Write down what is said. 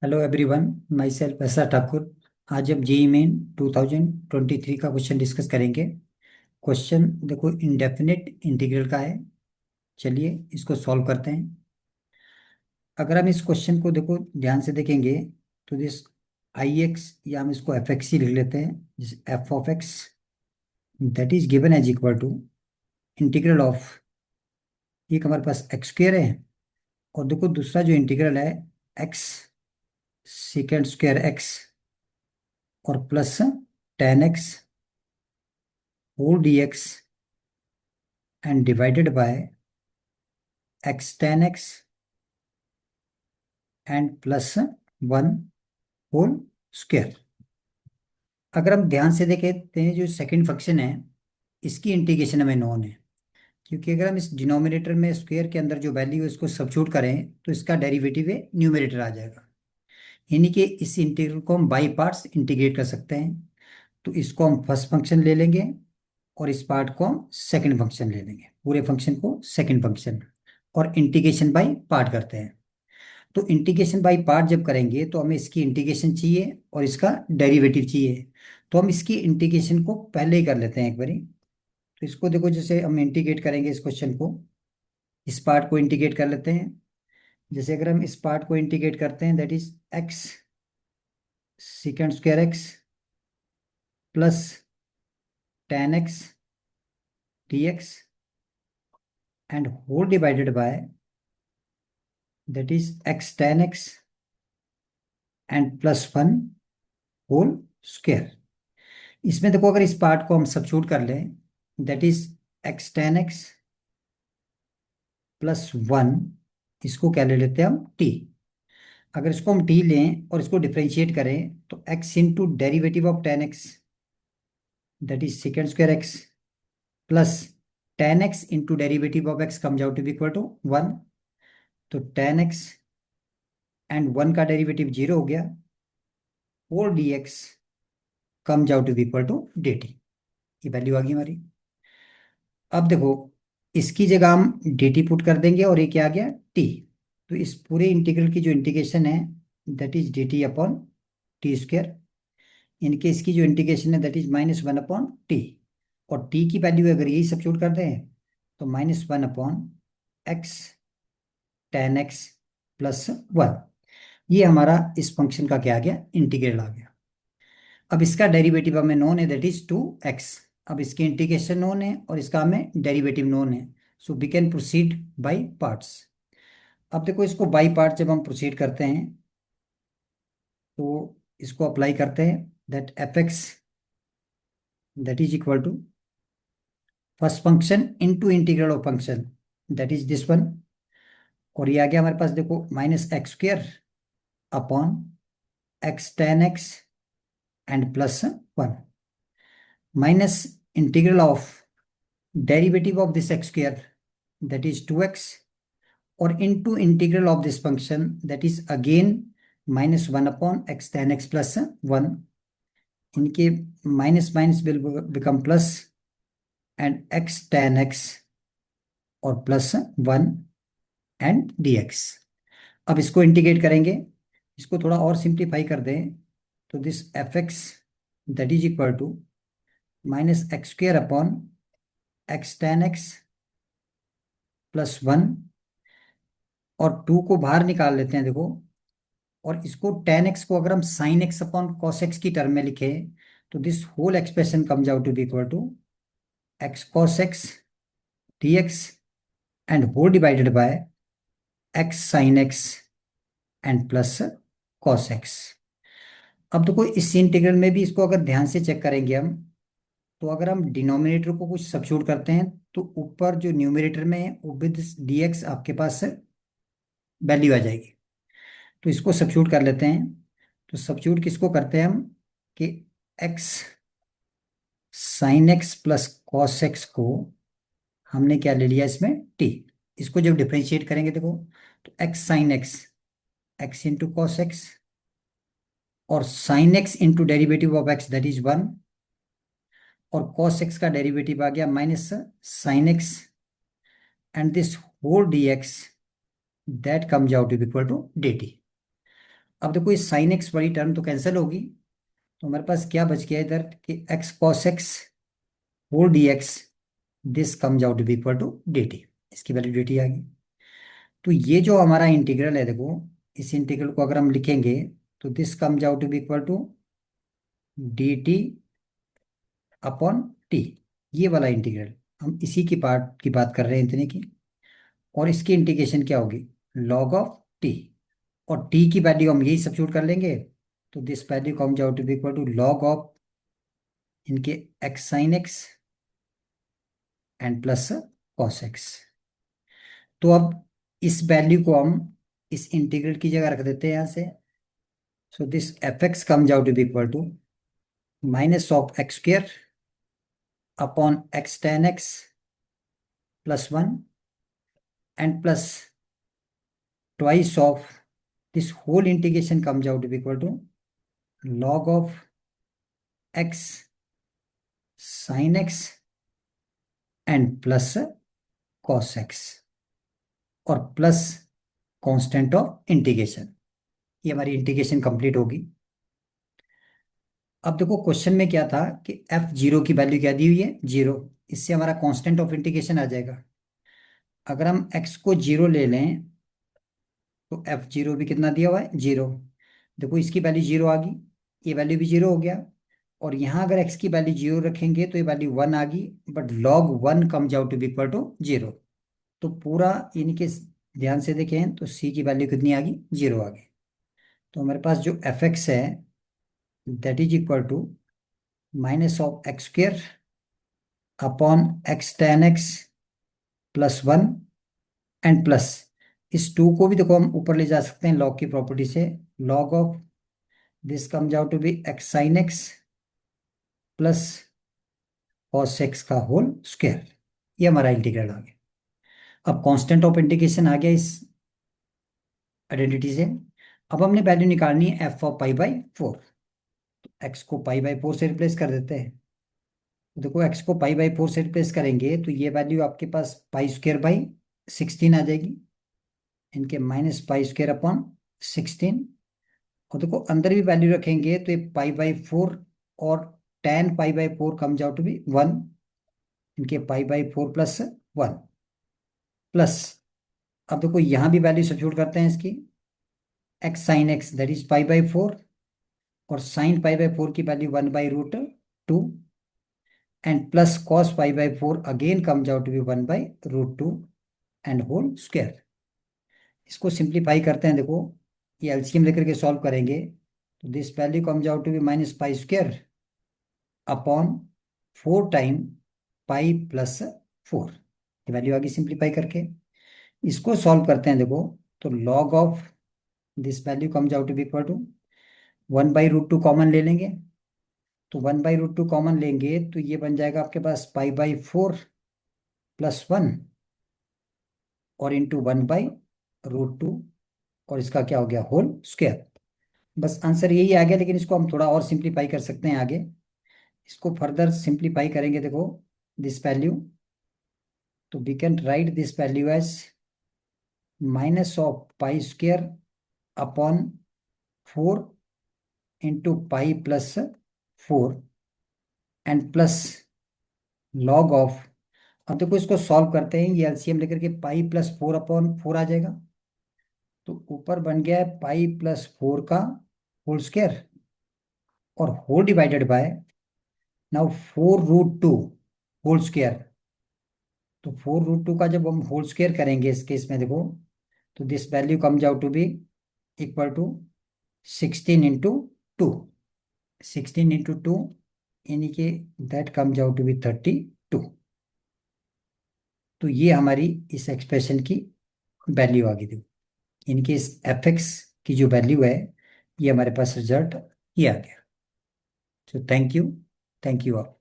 Hello everyone. My self S R Thakur. आज हम JEE main 2023 का क्वेश्चन डिस्कस करेंगे। क्वेश्चन देखो, इंडेफिनिट इंटीग्रल का है। चलिए इसको सॉल्व करते हैं। अगर हम इस क्वेश्चन को देखो ध्यान से देखेंगे तो दिस आई एक्स, या हम इसको एफ एक्स ही लिख लेते हैं, जिस f of x that is given as equal to integral of, एक हमारे पास एक्स स्क्वेयर है, और देखो दूसरा जो इंटीग्रल है एक्स सेकेंड स्क्वेयर एक्स और plus tan x whole d x and divided by x tan x and plus one whole square. अगर हम ध्यान से देखते हैं, जो सेकंड फंक्शन है इसकी इंटीग्रेशन हमें नॉन है, क्योंकि अगर हम इस डिनोमिनेटर में स्क्वायर के अंदर जो वैल्यू है इसको सब्स्टिट्यूट करें तो इसका डेरिवेटिव है न्यूमरेटर आ जाएगा। यानी कि इस इंटीग्रल को हम बाई पार्ट्स इंटीग्रेट कर सकते हैं। तो इसको हम फर्स्ट फंक्शन ले लेंगे और इस पार्ट को हम सेकंड फंक्शन ले लेंगे, पूरे फंक्शन को सेकंड फंक्शन, और इंटीग्रेशन बाई पार्ट करते हैं। तो इंटीग्रेशन बाई पार्ट जब करेंगे तो हमें इसकी इंटीग्रेशन चाहिए और इसका डेरिवेटिव चाहिए। तो हम इसकी इंटीग्रेशन को पहले ही कर लेते हैं एक बारी। तो इसको देखो, जैसे हम इंटीग्रेट करेंगे इस क्वेश्चन को, इस पार्ट को इंटीग्रेट कर लेते हैं। जैसे अगर हम इस पार्ट को इंटीग्रेट करते हैं, that is x second square x plus tan x d x and whole divided by that is x tan x and plus one whole square. इसमें देखो, अगर इस पार्ट को हम सब्स्टिट्यूट कर लें, that is x tan x plus one, इसको क्या ले लेते हैं हम टी। अगर इसको हम टी लें और इसको डिफरेंशिएट करें तो x into derivative of tan x that is second square x plus tan x into derivative of x comes out to be equal to one. तो टेन एक्स एंड वन का derivative zero हो गया, और d x comes out to be equal to d t. ये value आ गई हमारी। अब देखो, इसकी जगह हम dt पुट कर देंगे और ये क्या आ गया t। तो इस पूरे इंटीग्रल की जो इंटीग्रेशन है that is dt upon T square. इनके इसकी जो इंटीग्रेशन है that is minus one upon T, और t की वैल्यू अगर यही सब्स्टिट्यूट कर दें तो minus one upon x tan x plus one. ये हमारा इस फंक्शन का क्या आ गया, इंटीग्रल आ गया। अब इसका डेरिवेटिव हमें नोन है, दैट इज टू एक्स। अब इसकी इंटीग्रेशन नोन है और इसका हमें डेरिवेटिव नोन है, so we can proceed by parts. अब देखो, इसको बाय पार्ट जब हम प्रोसीड करते हैं तो इसको अप्लाई करते हैं, that f x that is equal to first function into integral of function that is this one. और ये आ गया हमारे पास, देखो minus x square upon x tan x and plus one minus integral of derivative of this x square that is 2x और into integral of this function that is again minus 1 upon x tan x plus 1। इनके minus minus will become plus and x tan x और plus 1 and dx। अब इसको integrate करेंगे, इसको थोड़ा और simplify कर दें तो this f x that is equal to minus x square upon x tan x plus one, और टू को बाहर निकाल लेते हैं देखो, और इसको टेन एक्स को अगर हम sine x upon cos x की टर्म में लिखें तो this whole expression comes out to be equal to x cos x d x and whole divided by x sine x and plus cos x. अब देखो, इस integral में भी इसको अगर ध्यान से चेक करेंगे हम, तो अगर हम डिनोमिनेटर को कुछ सब्स्टिट्यूट करते हैं तो ऊपर जो न्यूमरेटर में है वो विद डी एक्स आपके पास वैल्यू आ जाएगी। तो इसको सब्स्टिट्यूट कर लेते हैं। तो सब्स्टिट्यूट किसको करते हैं हम, कि x sine x plus cos x को हमने क्या ले लिया इसमें टी। इसको जब डिफरेंशिएट करेंगे देखो, तो x sine x x into cos x और sine x into derivative of x that is one, और कॉस एक्स का डेरिवेटिव आ गया minus sine x and this whole d x that comes out equal to d t. अब देखो इस sine x वाली term तो कैंसिल होगी, तो हमारे पास क्या बच गया इधर कि x cos x whole d x, this comes out to be equal to d t. इसकी वैल्यू डी टी आ गई। तो ये जो हमारा इंटीग्रल है देखो, इस इंटीग्रल को अगर हम लिखेंगे तो this comes out to be equal to d t upon t. ये वाला इंटीग्रल, हम इसी की पार्ट की बात कर रहे हैं इतने की। और इसकी इंटीग्रेशन क्या होगी, लॉग ऑफ टी। और टी की वैल्यू हम यही सब्स्टिट्यूट कर लेंगे, तो this value comes out to be equal to log of इनके x sine x and plus cos x. तो अब इस वैल्यू को हम इस इंटीग्रल की जगह रख देते हैं यहां से। So this f x comes out to be equal to minus of x square upon x tan x plus one and plus twice of this whole integration comes out to be equal to log of x sin x and plus cos x और plus constant of integration. ये हमारी integration complete होगी। अब देखो question में क्या था कि f जीरो की वैल्यू क्या दी हुई है, जीरो। इससे हमारा कांस्टेंट ऑफ इंटीग्रेशन आ जाएगा। अगर हम x को जीरो ले लें तो f जीरो भी कितना दिया हुआ है, जीरो। देखो इसकी वैल्यू जीरो आ गई, ये वैल्यू भी जीरो हो गया। और यहाँ अगर x की वैल्यू जीरो रखेंगे तो ये वैल्यू वन आ गई, but log one comes out to be equal to zero. तो पूरा इनके ध्यान से देखें तो c की वैल्यू कितनी आ गई, जीरो आ गई। तो हमारे पास जो एफ एक्स है that is equal to minus of x square upon x tan x plus one and plus इस टू को भी देखो हम ऊपर ले जा सकते हैं लॉग की प्रॉपर्टी से। Log of this comes out to be x sine x plus cos x का होल स्क्वायर। ये हमारा इंटीग्रल आ गया। अब कांस्टेंट ऑफ इंटीग्रेशन आ गया इस आइडेंटिटी से। अब हमने वैल्यू निकालनी है f of pi by four. X को पाई बाई फोर से रिप्लेस कर देते हैं। तो देखो एक्स को पाई बाई फोर से रिप्लेस करेंगे तो ये वैल्यू आपके पास पाई स्क्वायर बाई सिक्सटीन आ जाएगी, इनके minus pi square upon sixteen. और देखो अंदर भी वैल्यू रखेंगे तो ये पाई बाई फोर और ten pi by four comes out to be one, इनके pi by four plus one plus. अब देखो यहाँ भी वैल्यू सब्स्टिट्यूट करते हैं इसकी, x sine x that is pi by four और साइन पाई बाई फोर की value one by root two and plus cos pi by four again comes out to be one by root two and whole square. इसको simplify करते हैं देखो, ये LCM लेकर के solve करेंगे तो this value comes out to be minus pi square upon four time pi plus four. ये वैल्यू आगे सिंप्लीफाई करके इसको सॉल्व करते हैं देखो, तो log of this value comes out to be equal to one by root two common ले लेंगे। तो one by root two common लेंगे तो ये बन जाएगा आपके पास pi by four plus one और into one by root to और इसका क्या हो गया, होल स्क्वायर। बस आंसर यही आ गया, लेकिन इसको हम थोड़ा और सिंप्लीफाई कर सकते हैं आगे। इसको फर्दर सिंप्लीफाई करेंगे देखो दिस वैल्यू, तो we can write this value as minus of pi square upon four into pi plus four and plus log of. अब देखो इसको सॉल्व करते हैं, ये एलसीएम लेकर के pi plus four upon four आ जाएगा। तो ऊपर बन गया है पाई प्लस फोर का होल स्क्वायर और whole divided by now four root two whole square. तो फोर रूट टू का जब हम होल स्क्वायर करेंगे इस केस में देखो, तो this value comes out to be equal to sixteen into two. Sixteen into two यानी कि that comes out to be thirty two. तो ये हमारी इस एक्सप्रेशन की वैल्यू आ गई थी। इनके इस एफ एक्स की जो वैल्यू है, ये हमारे पास रिजल्ट ये आ गया। तो thank you, thank you all.